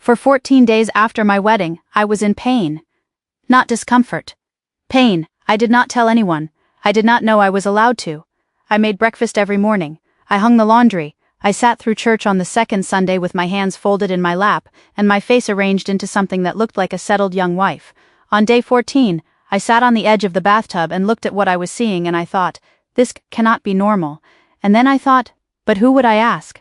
For 14 days after my wedding, I was in pain. Not discomfort. Pain. I did not tell anyone. I did not know I was allowed to. I made breakfast every morning. I hung the laundry. I sat through church on the second Sunday with my hands folded in my lap, and my face arranged into something that looked like a settled young wife. On day 14, I sat on the edge of the bathtub and looked at what I was seeing, and I thought, this cannot be normal. And then I thought, but who would I ask?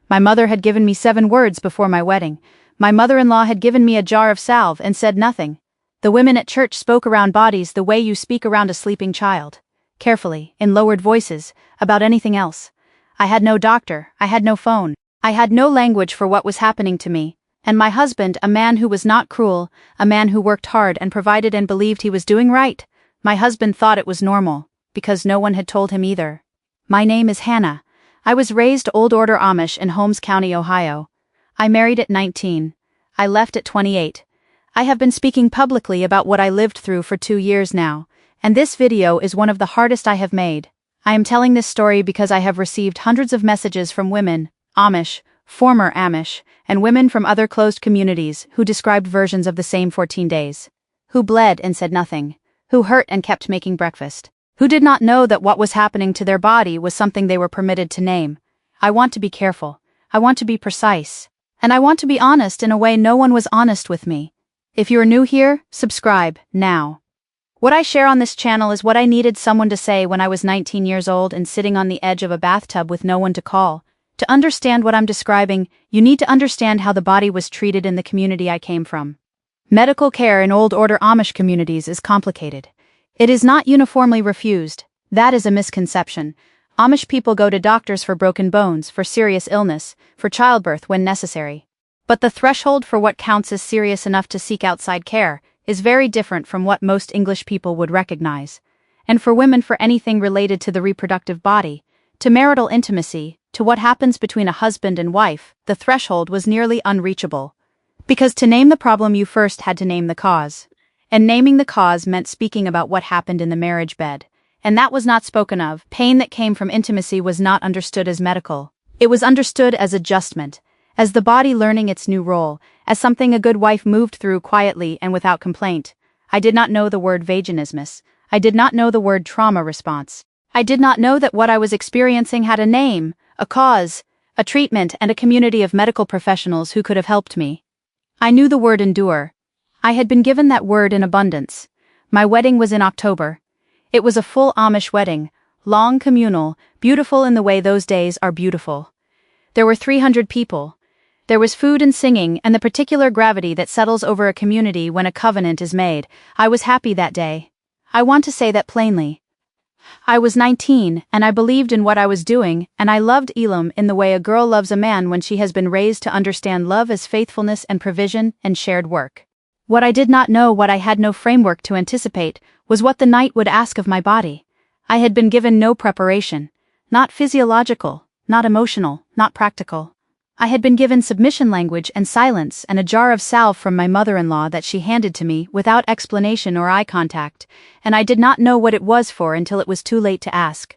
My mother had given me 7 words before my wedding. My mother-in-law had given me a jar of salve and said nothing. The women at church spoke around bodies the way you speak around a sleeping child. Carefully, in lowered voices, about anything else. I had no doctor, I had no phone. I had no language for what was happening to me. And my husband, a man who was not cruel, a man who worked hard and provided and believed he was doing right. My husband thought it was normal, because no one had told him either. My name is Hannah. I was raised Old Order Amish in Holmes County, Ohio. I married at 19. I left at 28. I have been speaking publicly about what I lived through for 2 years now, and this video is one of the hardest I have made. I am telling this story because I have received hundreds of messages from women, Amish, former Amish, and women from other closed communities who described versions of the same 14 days. Who bled and said nothing. Who hurt and kept making breakfast. Who did not know that what was happening to their body was something they were permitted to name. I want to be careful. I want to be precise. And I want to be honest in a way no one was honest with me. If you are new here, subscribe, now. What I share on this channel is what I needed someone to say when I was 19 years old and sitting on the edge of a bathtub with no one to call. To understand what I'm describing, you need to understand how the body was treated in the community I came from. Medical care in Old Order Amish communities is complicated. It is not uniformly refused. That is a misconception. Amish people go to doctors for broken bones, for serious illness, for childbirth when necessary. But the threshold for what counts as serious enough to seek outside care is very different from what most English people would recognize. And for women, for anything related to the reproductive body, to marital intimacy, to what happens between a husband and wife, the threshold was nearly unreachable. Because to name the problem you first had to name the cause. And naming the cause meant speaking about what happened in the marriage bed. And that was not spoken of. Pain that came from intimacy was not understood as medical. It was understood as adjustment, as the body learning its new role, as something a good wife moved through quietly and without complaint. I did not know the word vaginismus. I did not know the word trauma response. I did not know that what I was experiencing had a name, a cause, a treatment, and a community of medical professionals who could have helped me. I knew the word endure. I had been given that word in abundance. My wedding was in October. It was a full Amish wedding, long, communal, beautiful in the way those days are beautiful. There were 300 people. There was food and singing and the particular gravity that settles over a community when a covenant is made. I was happy that day. I want to say that plainly. I was 19, and I believed in what I was doing, and I loved Elam in the way a girl loves a man when she has been raised to understand love as faithfulness and provision and shared work. What I did not know, what I had no framework to anticipate, was what the night would ask of my body. I had been given no preparation. Not physiological, not emotional, not practical. I had been given submission language and silence and a jar of salve from my mother-in-law that she handed to me without explanation or eye contact, and I did not know what it was for until it was too late to ask.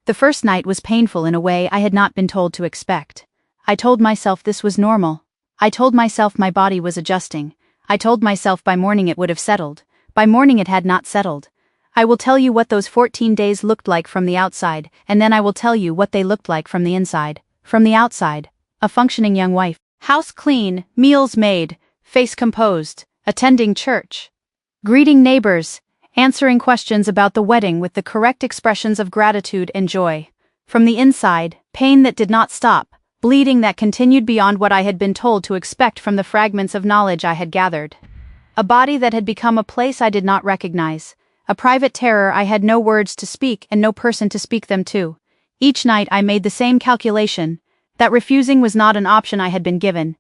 The first night was painful in a way I had not been told to expect. I told myself this was normal. I told myself my body was adjusting. I told myself by morning it would have settled. By morning it had not settled. I will tell you what those 14 days looked like from the outside, and then I will tell you what they looked like from the inside. From the outside, a functioning young wife. House clean, meals made, face composed, attending church. Greeting neighbors, answering questions about the wedding with the correct expressions of gratitude and joy. From the inside, pain that did not stop, bleeding that continued beyond what I had been told to expect from the fragments of knowledge I had gathered. A body that had become a place I did not recognize. A private terror I had no words to speak and no person to speak them to. Each night I made the same calculation, that refusing was not an option I had been given,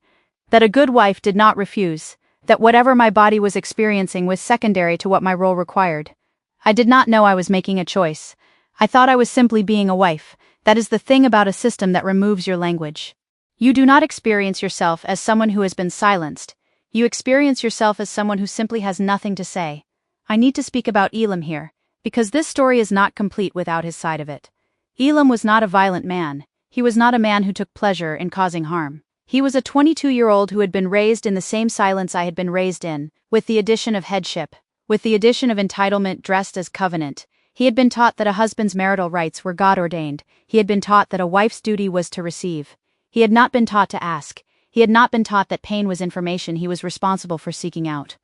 that a good wife did not refuse, that whatever my body was experiencing was secondary to what my role required. I did not know I was making a choice. I thought I was simply being a wife. That is the thing about a system that removes your language. You do not experience yourself as someone who has been silenced. You experience yourself as someone who simply has nothing to say. I need to speak about Elam here, because this story is not complete without his side of it. Elam was not a violent man. He was not a man who took pleasure in causing harm. He was a 22-year-old who had been raised in the same silence I had been raised in, with the addition of headship, with the addition of entitlement dressed as covenant. He had been taught that a husband's marital rights were God-ordained. He had been taught that a wife's duty was to receive. He had not been taught to ask. He had not been taught that pain was information he was responsible for seeking out.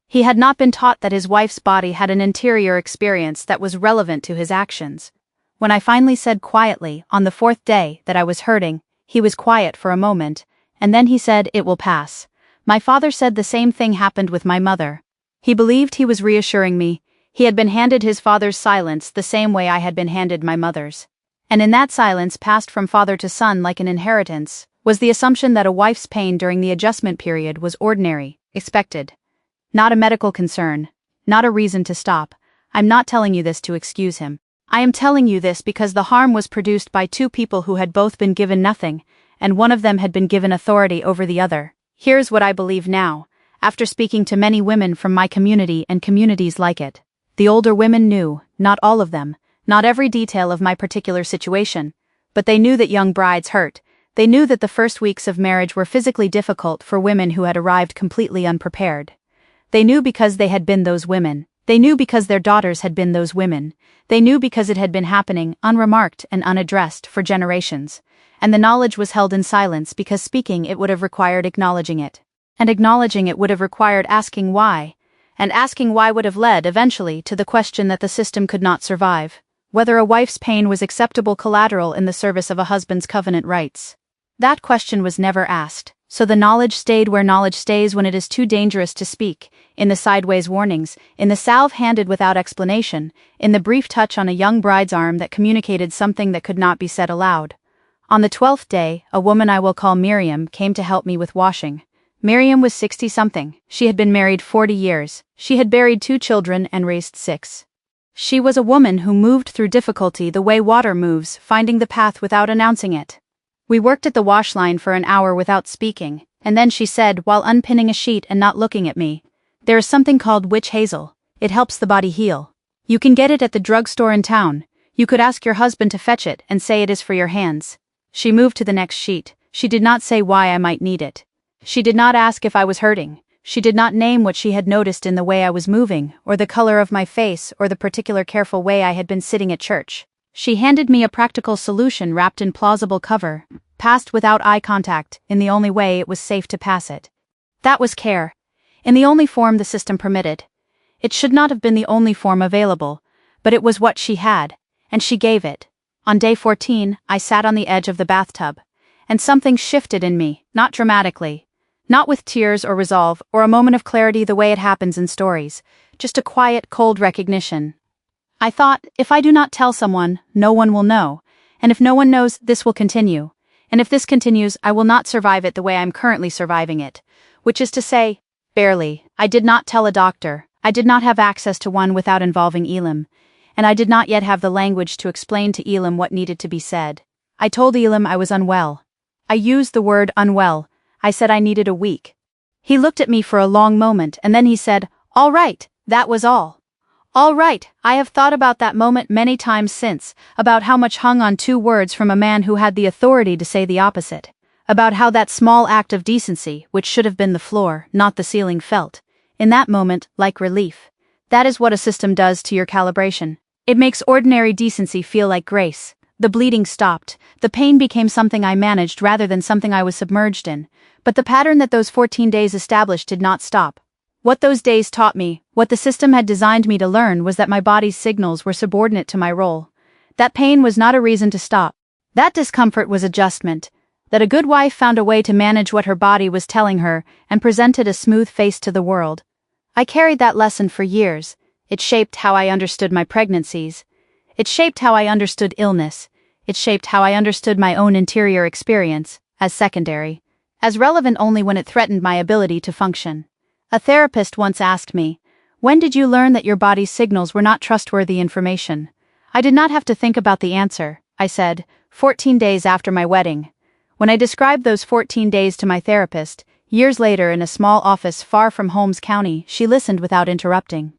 He had not been taught that his wife's body had an interior experience that was relevant to his actions. When I finally said quietly, on the 4th day, that I was hurting, he was quiet for a moment, and then he said, "It will pass." My father said the same thing happened with my mother. He believed he was reassuring me. He had been handed his father's silence the same way I had been handed my mother's. And in that silence, passed from father to son like an inheritance, was the assumption that a wife's pain during the adjustment period was ordinary, expected. Not a medical concern, not a reason to stop. I'm not telling you this to excuse him. I am telling you this because the harm was produced by two people who had both been given nothing, and one of them had been given authority over the other. Here's what I believe now, after speaking to many women from my community and communities like it. The older women knew, not all of them, not every detail of my particular situation, but they knew that young brides hurt. They knew that the first weeks of marriage were physically difficult for women who had arrived completely unprepared. They knew because they had been those women. They knew because their daughters had been those women. They knew because it had been happening, unremarked and unaddressed, for generations. And the knowledge was held in silence because speaking it would have required acknowledging it. And acknowledging it would have required asking why. And asking why would have led, eventually, to the question that the system could not survive. Whether a wife's pain was acceptable collateral in the service of a husband's covenant rights. That question was never asked. So the knowledge stayed where knowledge stays when it is too dangerous to speak, in the sideways warnings, in the salve handed without explanation, in the brief touch on a young bride's arm that communicated something that could not be said aloud. On the 12th day, a woman I will call Miriam came to help me with washing. Miriam was 60-something. She had been married 40 years. She had buried 2 children and raised 6. She was a woman who moved through difficulty the way water moves, finding the path without announcing it. We worked at the wash line for an hour without speaking, and then she said, while unpinning a sheet and not looking at me, "There is something called witch hazel. It helps the body heal. You can get it at the drugstore in town. You could ask your husband to fetch it and say it is for your hands." She moved to the next sheet. She did not say why I might need it. She did not ask if I was hurting. She did not name what she had noticed in the way I was moving, or the color of my face, or the particular careful way I had been sitting at church. She handed me a practical solution wrapped in plausible cover, passed without eye contact, in the only way it was safe to pass it. That was care. In the only form the system permitted. It should not have been the only form available, but it was what she had, and she gave it. On day 14, I sat on the edge of the bathtub, and something shifted in me, not dramatically. Not with tears or resolve, or a moment of clarity the way it happens in stories, just a quiet, cold recognition. I thought, if I do not tell someone, no one will know, and if no one knows, this will continue. And if this continues, I will not survive it the way I'm currently surviving it, which is to say, barely. I did not tell a doctor. I did not have access to one without involving Elam, and I did not yet have the language to explain to Elam what needed to be said. I told Elam I was unwell. I used the word unwell. I said I needed a week. He looked at me for a long moment, and then he said, "All right, that was all." All right, I have thought about that moment many times since, about how much hung on 2 words from a man who had the authority to say the opposite, about how that small act of decency, which should have been the floor, not the ceiling, felt, in that moment, like relief. That is what a system does to your calibration. It makes ordinary decency feel like grace. The bleeding stopped. The pain became something I managed rather than something I was submerged in. But the pattern that those 14 days established did not stop. What those days taught me, what the system had designed me to learn, was that my body's signals were subordinate to my role. That pain was not a reason to stop. That discomfort was adjustment. That a good wife found a way to manage what her body was telling her and presented a smooth face to the world. I carried that lesson for years. It shaped how I understood my pregnancies. It shaped how I understood illness. It shaped how I understood my own interior experience, as secondary, as relevant only when it threatened my ability to function. A therapist once asked me, "When did you learn that your body's signals were not trustworthy information?" I did not have to think about the answer. I said, 14 days after my wedding. When I described those 14 days to my therapist, years later in a small office far from Holmes County, she listened without interrupting.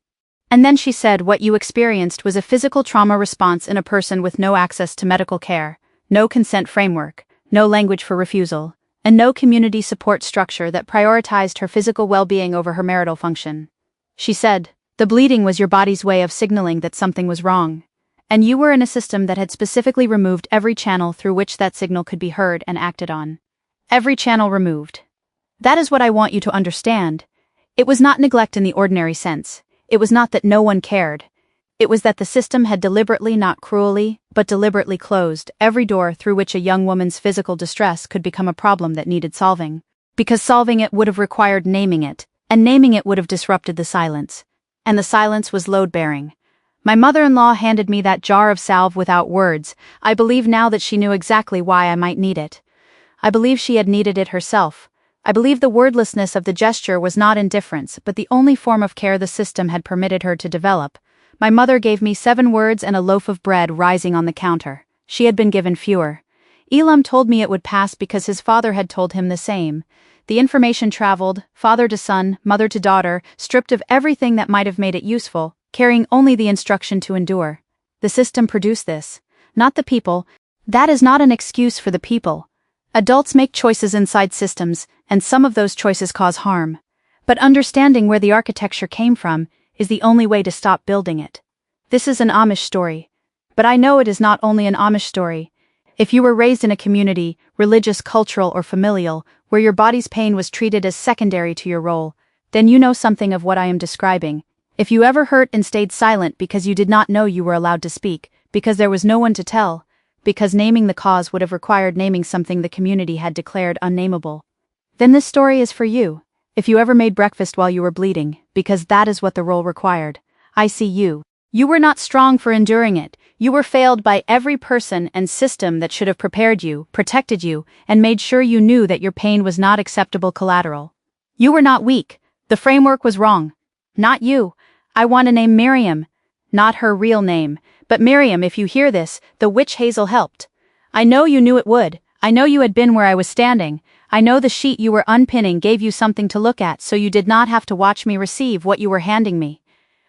And then she said what you experienced was a physical trauma response in a person with no access to medical care, no consent framework, no language for refusal, and no community support structure that prioritized her physical well-being over her marital function. She said, "The bleeding was your body's way of signaling that something was wrong. And you were in a system that had specifically removed every channel through which that signal could be heard and acted on. Every channel removed. That is what I want you to understand. It was not neglect in the ordinary sense. It was not that no one cared. It was that the system had deliberately, not cruelly, but deliberately closed every door through which a young woman's physical distress could become a problem that needed solving. Because solving it would have required naming it, and naming it would have disrupted the silence. And the silence was load-bearing. My mother-in-law handed me that jar of salve without words. I believe now that she knew exactly why I might need it. I believe she had needed it herself. I believe the wordlessness of the gesture was not indifference, but the only form of care the system had permitted her to develop. My mother gave me 7 words and a loaf of bread rising on the counter. She had been given fewer. Elam told me it would pass because his father had told him the same. The information traveled, father to son, mother to daughter, stripped of everything that might have made it useful, carrying only the instruction to endure. The system produced this, not the people. That is not an excuse for the people. Adults make choices inside systems, and some of those choices cause harm. But understanding where the architecture came from is the only way to stop building it. This is an Amish story. But I know it is not only an Amish story. If you were raised in a community, religious, cultural, or familial, where your body's pain was treated as secondary to your role, then you know something of what I am describing. If you ever hurt and stayed silent because you did not know you were allowed to speak, because there was no one to tell, because naming the cause would have required naming something the community had declared unnameable, then this story is for you. If you ever made breakfast while you were bleeding, because that is what the role required, I see you. You were not strong for enduring it. You were failed by every person and system that should have prepared you, protected you, and made sure you knew that your pain was not acceptable collateral. You were not weak. The framework was wrong. Not you. I want to name Miriam. Not her real name, but Miriam. If you hear this, the witch Hazel helped. I know you knew it would. I know you had been where I was standing. I know the sheet you were unpinning gave you something to look at, so you did not have to watch me receive what you were handing me.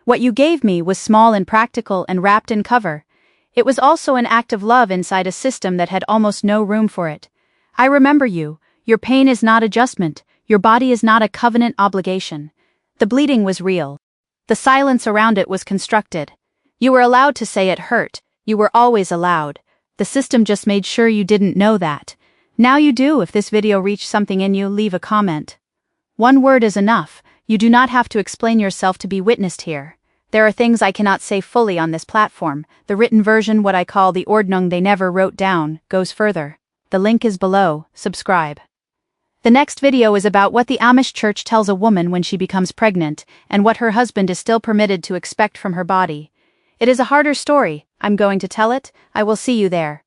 What you gave me was small and practical and wrapped in cover. It was also an act of love inside a system that had almost no room for it. I remember you. Your pain is not adjustment. Your body is not a covenant obligation. The bleeding was real. The silence around it was constructed. You were allowed to say it hurt. You were always allowed. The system just made sure you didn't know that. Now you do. If this video reached something in you, leave a comment. 1 word is enough. You do not have to explain yourself to be witnessed here. There are things I cannot say fully on this platform. The written version, what I call the ordnung they never wrote down, goes further. The link is below. Subscribe. The next video is about what the Amish church tells a woman when she becomes pregnant, and what her husband is still permitted to expect from her body. It is a harder story. I'm going to tell it. I will see you there.